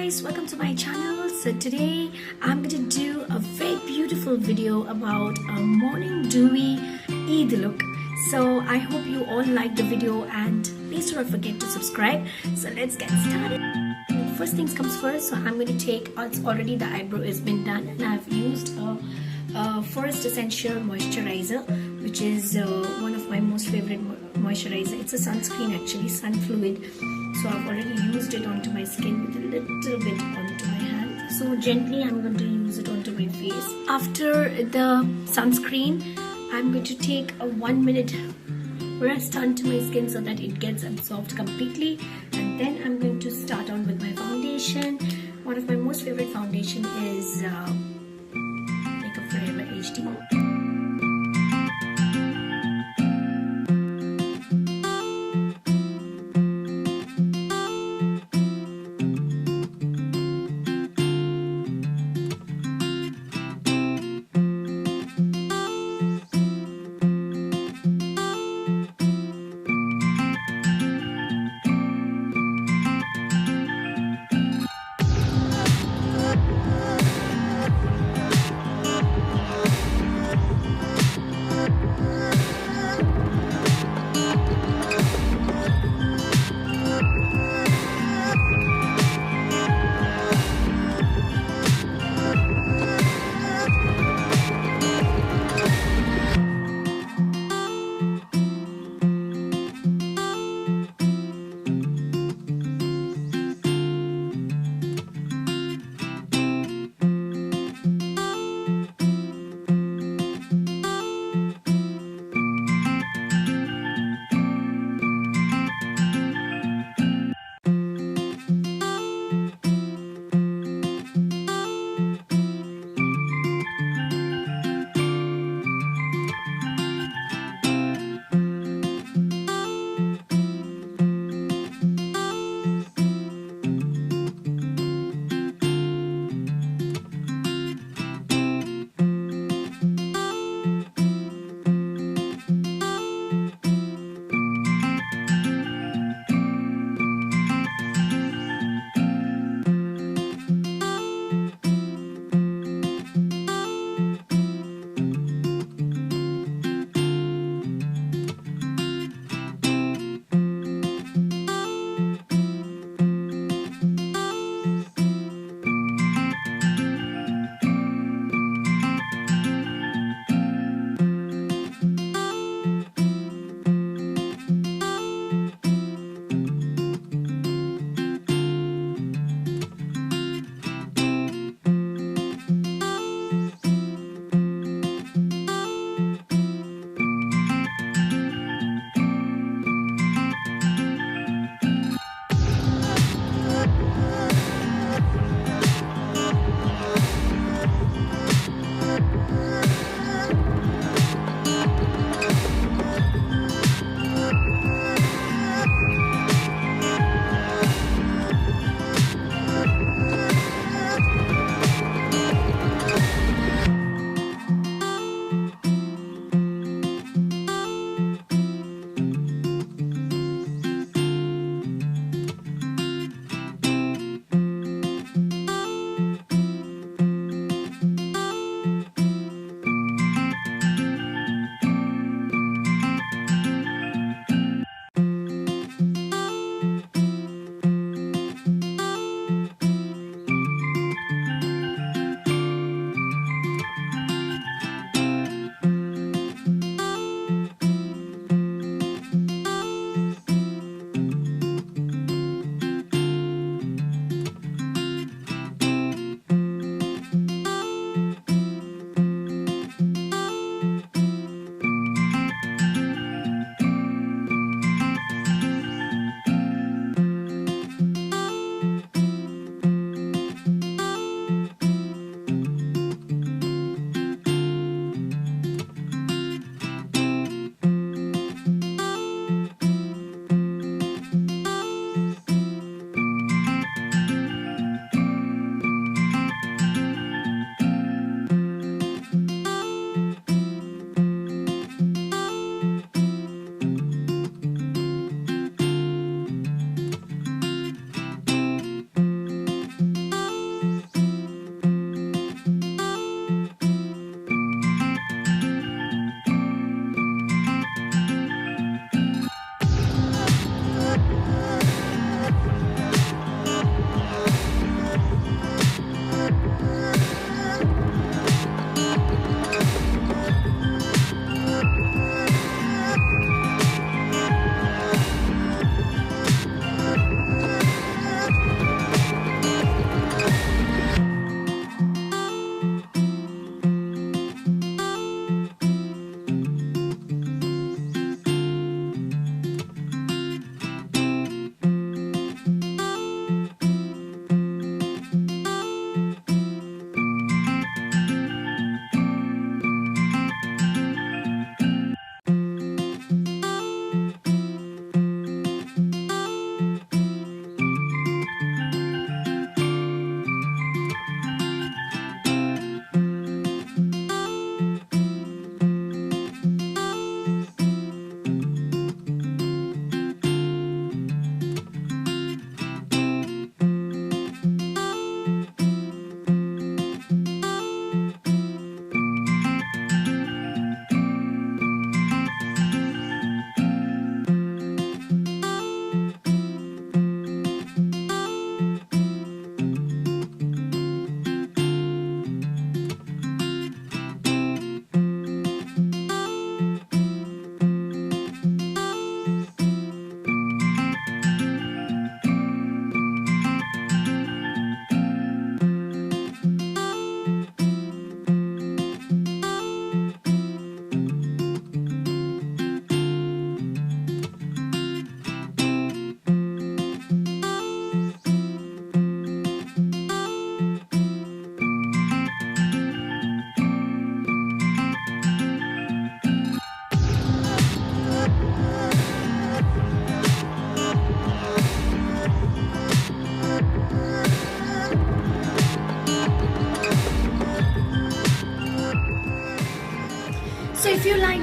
guys, welcome to my channel. So today I'm going to do a very beautiful video about a morning dewy Eid look. So I hope you all like the video and please do not forget to subscribe. So let's get started. First things comes first, so I'm going to take, it's already the eyebrow has been done and I've used a Forest Essential moisturizer, which is one of my most favorite moisturizer. It's a sunscreen actually, sun fluid. So I've already used it onto my skin with a little bit onto my hand. So gently I'm going to use it onto my face. After the sunscreen, I'm going to take a 1 minute rest onto my skin so that it gets absorbed completely. And then I'm going to start on with my foundation. One of my most favorite foundation is Makeup Forever HD.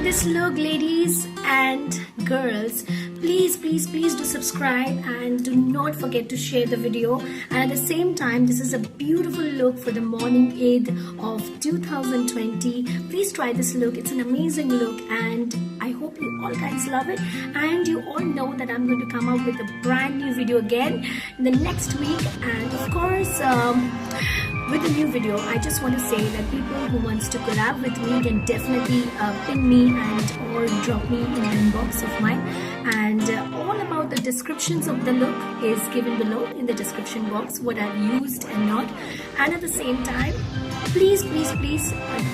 this look, ladies and girls, please do subscribe and do not forget to share the video. And at the same time, this is a beautiful look for the morning Eid of 2020. Please try this look. It's an amazing look and I hope you all guys love it. And you all know that I'm going to come up with a brand new video again in the next week. And of course, with the new video, I just want to say that people who wants to collab with me can definitely ping me and or drop me in the inbox of mine. And all about the descriptions of the look is given below in the description box, what I've used and not. And at the same time, please,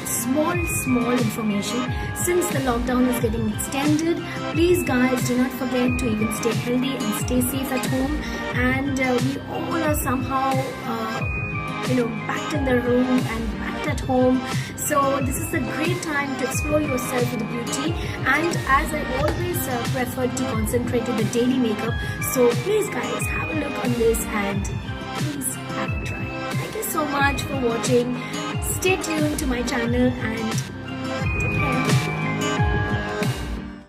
small information. Since the lockdown is getting extended, please guys do not forget to even stay healthy and stay safe at home. And we all are somehow packed in the room and packed at home. So this is a great time to explore yourself with beauty. And as I always prefer to concentrate on the daily makeup, so please guys have a look on this and please have a try. Thank you so much for watching. Stay tuned to my channel and take care.